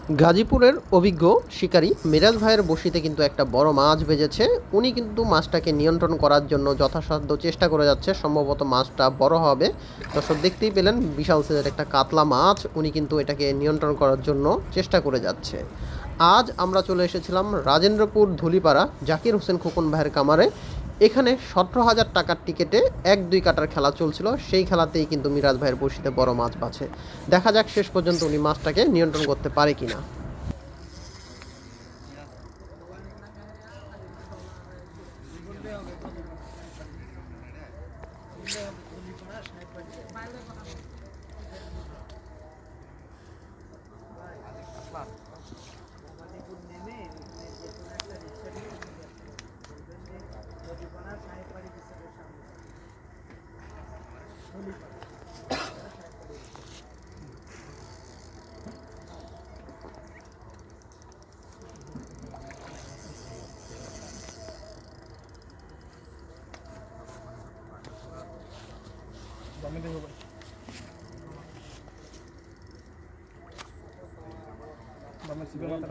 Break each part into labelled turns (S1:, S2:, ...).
S1: গাজীপুরের অভিজ্ঞ শিকারী মিরাজ ভাইয়ের বঁড়শিতে কিন্তু একটা বড় মাছ বেজেছে। উনি কিন্তু মাছটাকে নিয়ন্ত্রণ করার জন্য যথাসাধ্য চেষ্টা করে যাচ্ছে। সম্ভবত মাছটা বড় হবে। দর্শক দেখতেই পেলেন বিশাল সাইজের একটা কাতলা মাছ। উনি কিন্তু এটাকে নিয়ন্ত্রণ করার জন্য চেষ্টা করে যাচ্ছে। আজ আমরা চলে এসেছিলাম রাজেন্দ্রপুর ধুলিপাড়া জাকির হোসেন খোকন ভাইয়ের কামারে। এখানে ১৭,০০০ টাকার টিকেটে ১-২ কাটার খেলা চলছিল। সেই খেলাতেই কিন্তু মিরাজ ভাইয়ের বঁড়শিতে বড় মাছ বাছে। দেখা যাক শেষ পর্যন্ত উনি মাছটাকে নিয়ন্ত্রণ করতে পারে কিনা।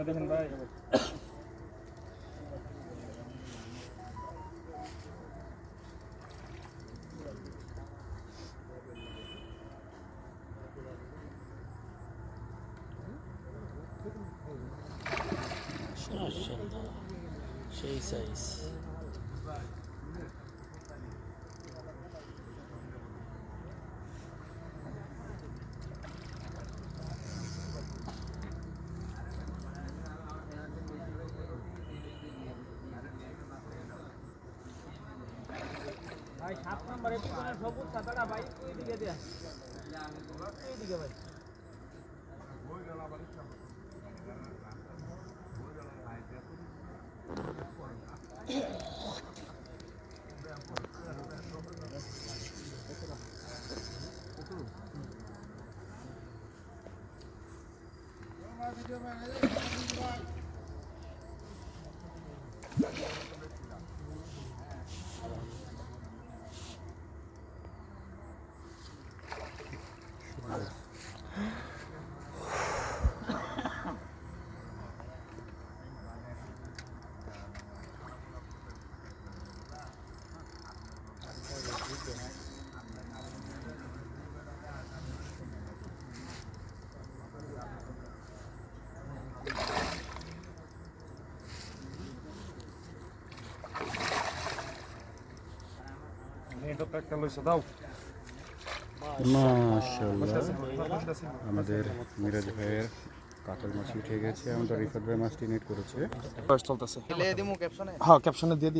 S2: দেখেন ভাই
S3: সেই সাইজ
S2: ভাই ৭ নম্বরে সবুজ সাদাটা ভাই ওইদিকে দেয়া ওইদিকে ভাই
S4: মাশাআল্লাহ, আমাদের মিরাজ ভাইয়ের কাতল মাছ উঠে গেছে। আমাদের রিফাত ভাই মাছটি নেট করেছে।
S2: চলতেছে হ্যাঁ ক্যাপশনে দিয়ে